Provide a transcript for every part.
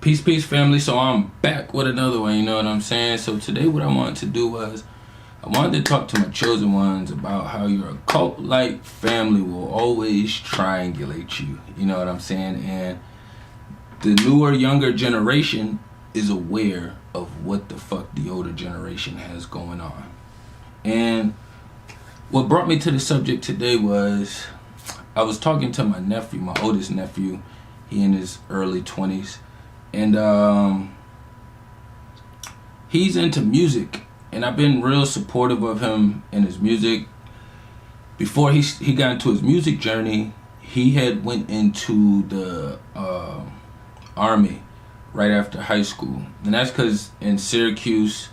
Peace, family. So I'm back with another one, you know what I'm saying? So today what I wanted to do was, I wanted to talk to my chosen ones about how your occult-like family will always triangulate you, you know what I'm saying? And the newer, younger generation is aware of what the fuck the older generation has going on. And what brought me to the subject today was, I was talking to my nephew, my oldest nephew. He in his early 20s. And he's into music. And I've been real supportive of him in his music. Before he got into his music journey, he had went into the Army right after high school. And that's because in Syracuse,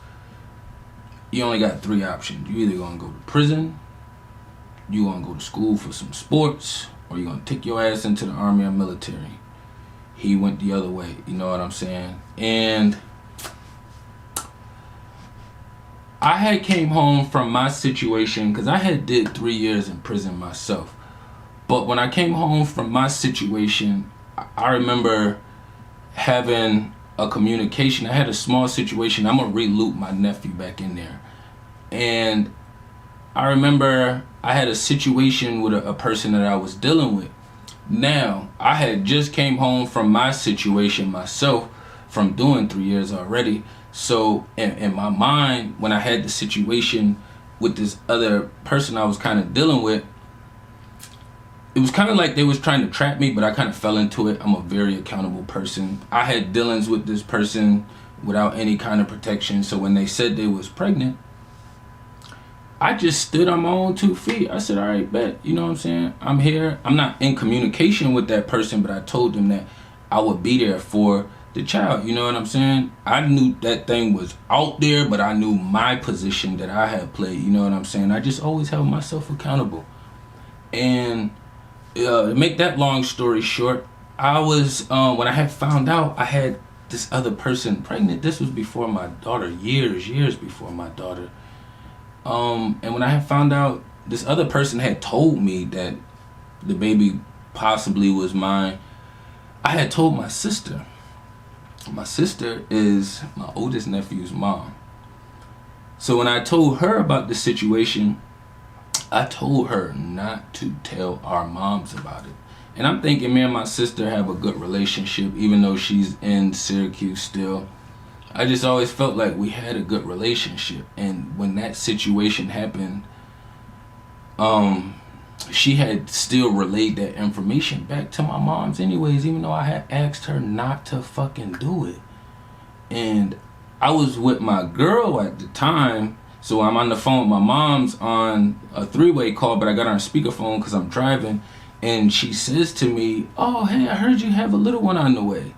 you only got three options. You either gonna go to prison, you gonna go to school for some sports, or you gonna take your ass into the Army or military. He went the other way, you know what I'm saying? And I had came home from my situation, because I had did 3 years in prison myself. But when I came home from my situation, I remember having a communication. I had a small situation. I'm going to re-loop my nephew back in there. And I remember I had a situation with a person that I was dealing with. Now, I had just came home from my situation myself from doing 3 years already. So in my mind, when I had the situation with this other person I was kind of dealing with, it was kind of like they was trying to trap me, but I kind of fell into it. I'm a very accountable person. I had dealings with this person without any kind of protection. So when they said they was pregnant, I just stood on my own 2 feet. I said, all right, bet. You know what I'm saying? I'm here. I'm not in communication with that person, but I told them that I would be there for the child. You know what I'm saying? I knew that thing was out there, but I knew my position that I had played. You know what I'm saying? I just always held myself accountable. And to make that long story short, I was, when I had found out I had this other person pregnant, this was before my daughter, years before my daughter. And when I had found out this other person had told me that the baby possibly was mine, I had told my sister. My sister is my oldest nephew's mom. So when I told her about the situation, I told her not to tell our moms about it. And I'm thinking me and my sister have a good relationship, even though she's in Syracuse still. I just always felt like we had a good relationship. And when that situation happened, she had still relayed that information back to my mom's anyways, even though I had asked her not to fucking do it. And I was with my girl at the time, so I'm on the phone with my mom's on a 3-way call, but I got her on speakerphone because I'm driving, and she says to me, oh, hey, I heard you have a little one on the way.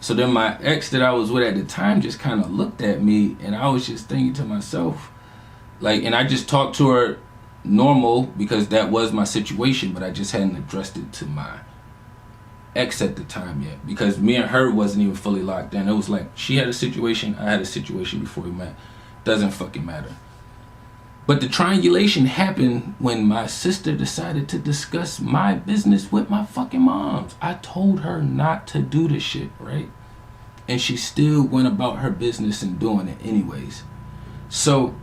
So then my ex that I was with at the time just kind of looked at me, and I was just thinking to myself, like, and I just talked to her normal because that was my situation, but I just hadn't addressed it to my ex at the time yet, because me and her wasn't even fully locked in. It was like she had a situation, I had a situation before we met. Doesn't fucking matter. But the triangulation happened when my sister decided to discuss my business with my fucking moms. I told her not to do this shit, right? And she still went about her business and doing it anyways. So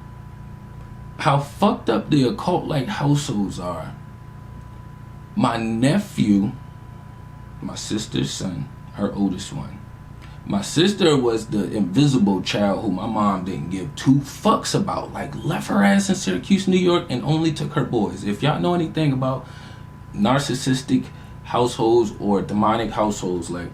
how fucked up the occult-like households are. My nephew, my sister's son, her oldest one. My sister was the invisible child who my mom didn't give 2 fucks about. Like, left her ass in Syracuse, New York, and only took her boys. If y'all know anything about narcissistic households or demonic households, like,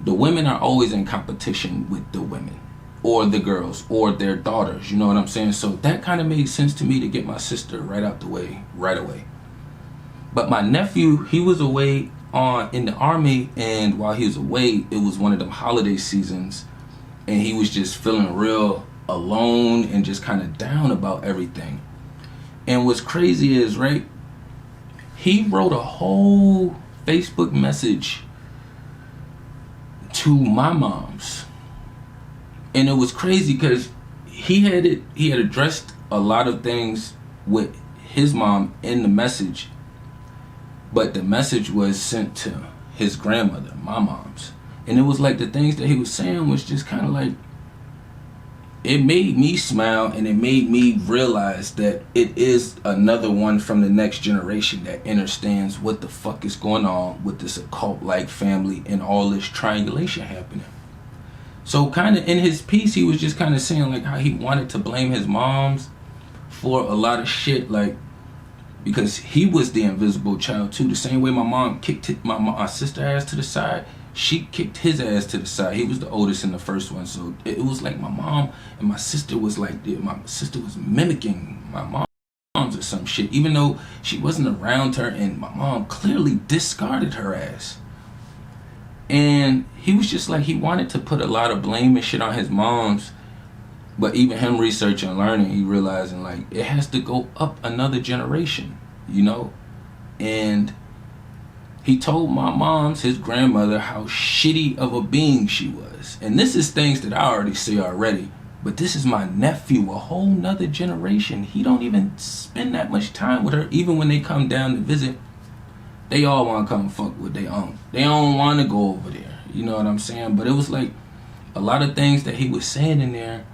the women are always in competition with the women, or the girls, or their daughters, you know what I'm saying? So that kind of made sense to me to get my sister right out the way, right away. But my nephew, he was away in the Army, and while he was away, it was one of them holiday seasons, and he was just feeling real alone and just kind of down about everything. And what's crazy is, right, he wrote a whole Facebook message to my mom's, and it was crazy because he had addressed a lot of things with his mom in the message, but the message was sent to his grandmother, my mom's. And it was like the things that he was saying was just kind of like, it made me smile, and it made me realize that it is another one from the next generation that understands what the fuck is going on with this occult-like family and all this triangulation happening. So kind of in his piece, he was just kind of saying like how he wanted to blame his moms for a lot of shit, like, because he was the invisible child too. The same way my mom kicked my sister ass to the side, she kicked his ass to the side. He was the oldest in the first one, so it was like my mom and my sister was like, my sister was mimicking my mom's or some shit, even though she wasn't around her, and my mom clearly discarded her ass. And he was just like, he wanted to put a lot of blame and shit on his moms, but even him researching and learning, he realizing like it has to go up another generation, you know? And he told my mom's, his grandmother, how shitty of a being she was. And this is things that I already see already, but this is my nephew, a whole nother generation. He don't even spend that much time with her. Even when they come down to visit, they all want to come fuck with their own. They don't want to go over there. You know what I'm saying? But it was like a lot of things that he was saying in there,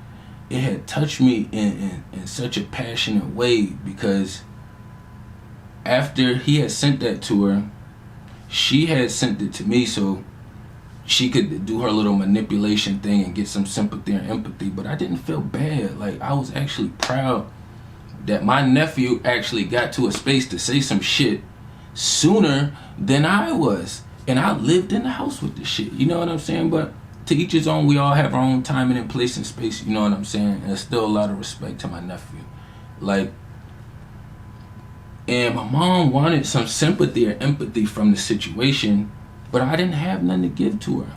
it had touched me in such a passionate way, because after he had sent that to her, she had sent it to me so she could do her little manipulation thing and get some sympathy and empathy. But I didn't feel bad. Like, I was actually proud that my nephew actually got to a space to say some shit sooner than I was. And I lived in the house with this shit. You know what I'm saying? But to each his own. We all have our own time and place and space. You know what I'm saying? And there's still a lot of respect to my nephew. Like, and my mom wanted some sympathy or empathy from the situation, but I didn't have nothing to give to her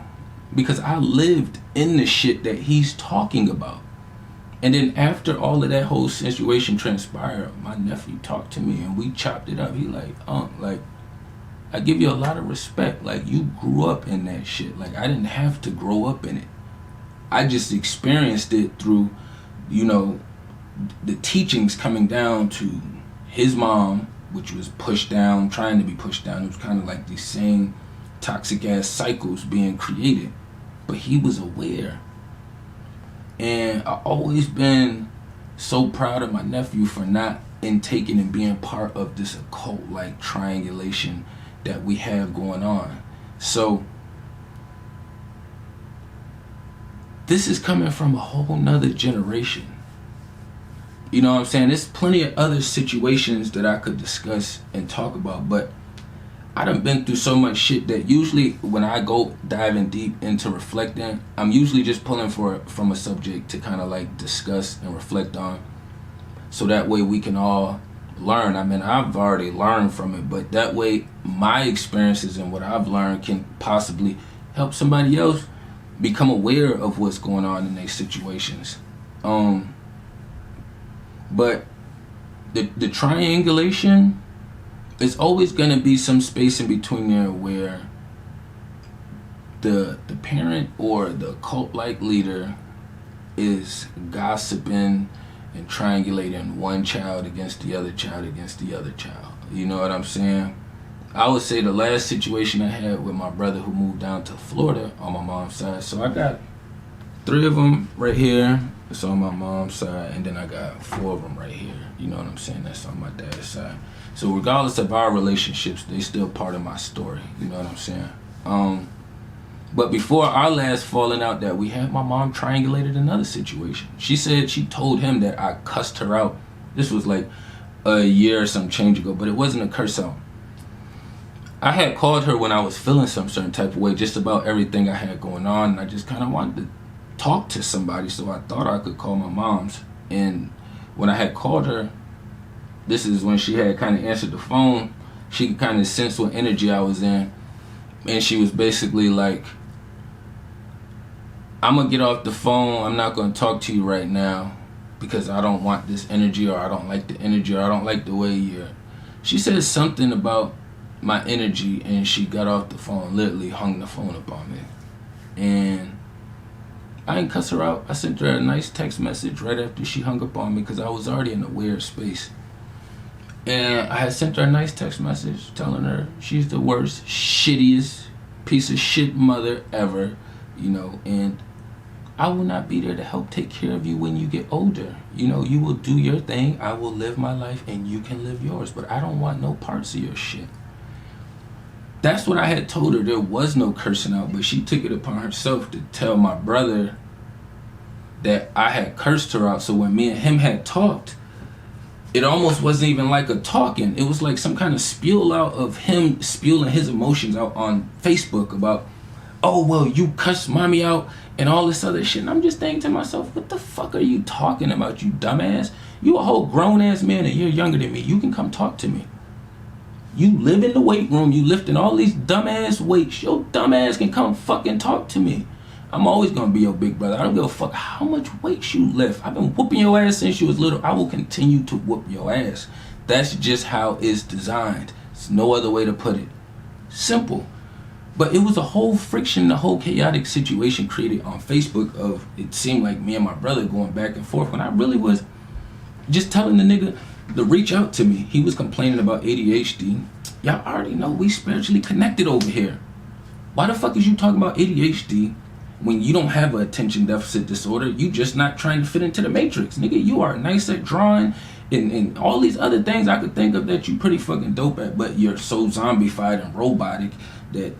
because I lived in the shit that he's talking about. And then after all of that whole situation transpired, my nephew talked to me and we chopped it up. He like, like, I give you a lot of respect. Like, you grew up in that shit. Like, I didn't have to grow up in it. I just experienced it through, you know, the teachings coming down to his mom, which was pushed down, trying to be pushed down. It was kind of like these same toxic ass cycles being created. But he was aware. And I've always been so proud of my nephew for not intaking and being part of this occult like triangulation that we have going on. So this is coming from a whole nother generation. You know what I'm saying? There's plenty of other situations that I could discuss and talk about, but I done been through so much shit that usually when I go diving deep into reflecting, I'm usually just pulling from a subject to kind of like discuss and reflect on, so that way we can all learn. I mean, I've already learned from it, but that way my experiences and what I've learned can possibly help somebody else become aware of what's going on in their situations. But the triangulation, there's always going to be some space in between there where the parent or the cult-like leader is gossiping and triangulating one child against the other child against the other child. You know what I'm saying? I would say the last situation I had with my brother who moved down to Florida on my mom's side. So I got 3 of them right here. It's on my mom's side, and then I got 4 of them right here. You know what I'm saying? That's on my dad's side. So regardless of our relationships, they still part of my story. You know what I'm saying? But before our last falling out that we had, my mom triangulated another situation. She said she told him that I cussed her out. This was like a year or some change ago, but it wasn't a curse out. I had called her when I was feeling some certain type of way, just about everything I had going on, and I just kind of wanted to talk to somebody, so I thought I could call my mom's. And when I had called her, this is when she had kind of answered the phone. She could kind of sense what energy I was in, and she was basically like, I'm gonna get off the phone, I'm not gonna talk to you right now because I don't want this energy, or I don't like the energy, or I don't like the way you're. She said something about my energy, and she got off the phone, literally hung the phone up on me. And I didn't cuss her out. I sent her a nice text message right after she hung up on me because I was already in a weird space. And I had sent her a nice text message telling her she's the worst, shittiest piece of shit mother ever, you know, and I will not be there to help take care of you when you get older. You know, you will do your thing, I will live my life, and you can live yours, but I don't want no parts of your shit. That's what I had told her. There was no cursing out, but she took it upon herself to tell my brother that I had cursed her out. So when me and him had talked, it almost wasn't even like a talking. It was like some kind of spiel out of him spewing his emotions out on Facebook about, oh, well, you cussed mommy out and all this other shit. And I'm just thinking to myself, what the fuck are you talking about, you dumbass? You a whole grown-ass man and you're younger than me. You can come talk to me. You live in the weight room. You lifting all these dumbass weights. Your dumbass can come fucking talk to me. I'm always going to be your big brother. I don't give a fuck how much weight you lift. I've been whooping your ass since you was little. I will continue to whoop your ass. That's just how it's designed. There's no other way to put it. Simple. But it was a whole friction, a whole chaotic situation created on Facebook of, it seemed like me and my brother going back and forth when I really was just telling the nigga to reach out to me. He was complaining about ADHD. Y'all already know we spiritually connected over here. Why the fuck is you talking about ADHD when you don't have an attention deficit disorder? You just not trying to fit into the matrix. Nigga, you are nice at drawing and all these other things I could think of that you pretty fucking dope at, but you're so zombified and robotic that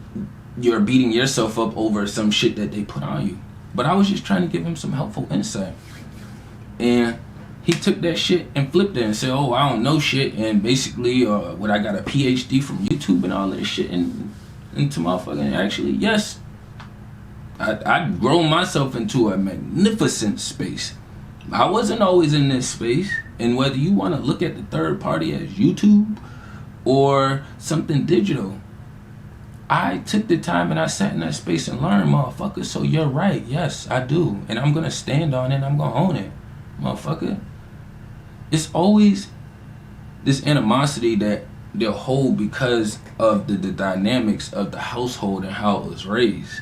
you're beating yourself up over some shit that they put on you. But I was just trying to give him some helpful insight. And he took that shit and flipped it and said, oh, I don't know shit, and basically what, I got a PhD from YouTube and all that shit, and into motherfucking, actually, yes, I'd grown myself into a magnificent space. I wasn't always in this space, and whether you want to look at the third party as YouTube or something digital, I took the time and I sat in that space and learned, motherfucker. So you're right, yes, I do, and I'm gonna stand on it and I'm gonna own it, motherfucker. It's always this animosity that they'll hold because of the dynamics of the household and how it was raised.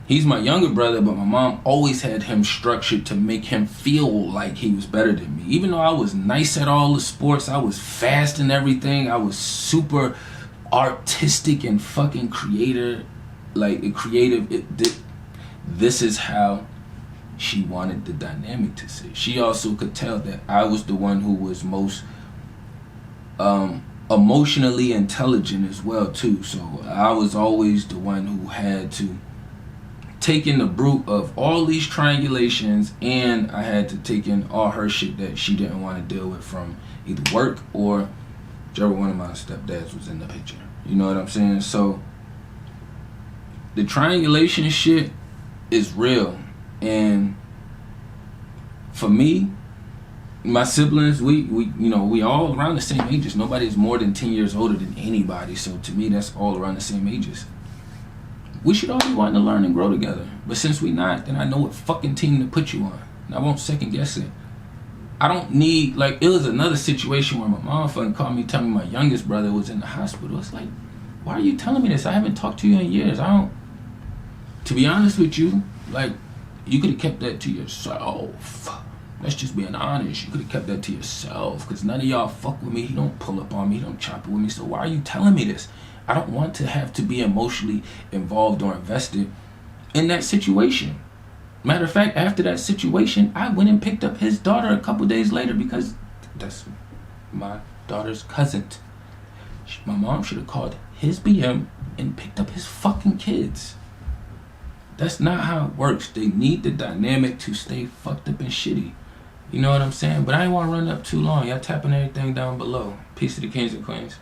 He's my younger brother, but my mom always had him structured to make him feel like he was better than me. Even though I was nice at all the sports, I was fast in everything, I was super artistic and fucking creative. This is how she wanted the dynamic to sit. She also could tell that I was the one who was most emotionally intelligent as well too. So I was always the one who had to take in the brute of all these triangulations, and I had to take in all her shit that she didn't want to deal with from either work or whichever one of my stepdads was in the picture. You know what I'm saying? So the triangulation shit is real. And for me, my siblings, we all around the same ages. Nobody's more than 10 years older than anybody. So to me, that's all around the same ages. We should all be wanting to learn and grow together. But since we not, then I know what fucking team to put you on. And I won't second guess it. I don't need, like, it was another situation where my mom fucking called me telling me my youngest brother was in the hospital. It's like, why are you telling me this? I haven't talked to you in years. To be honest with you, like, you could have kept that to yourself. Let's just being honest. You could have kept that to yourself, because none of y'all fuck with me. He don't pull up on me. He don't chop it with me. So why are you telling me this? I don't want to have to be emotionally involved or invested in that situation. Matter of fact, after that situation, I went and picked up his daughter a couple days later, because that's my daughter's cousin. My mom should have called his BM and picked up his fucking kids. That's not how it works. They need the dynamic to stay fucked up and shitty. You know what I'm saying? But I ain't want to run up too long. Y'all tapping everything down below. Peace to the kings and queens.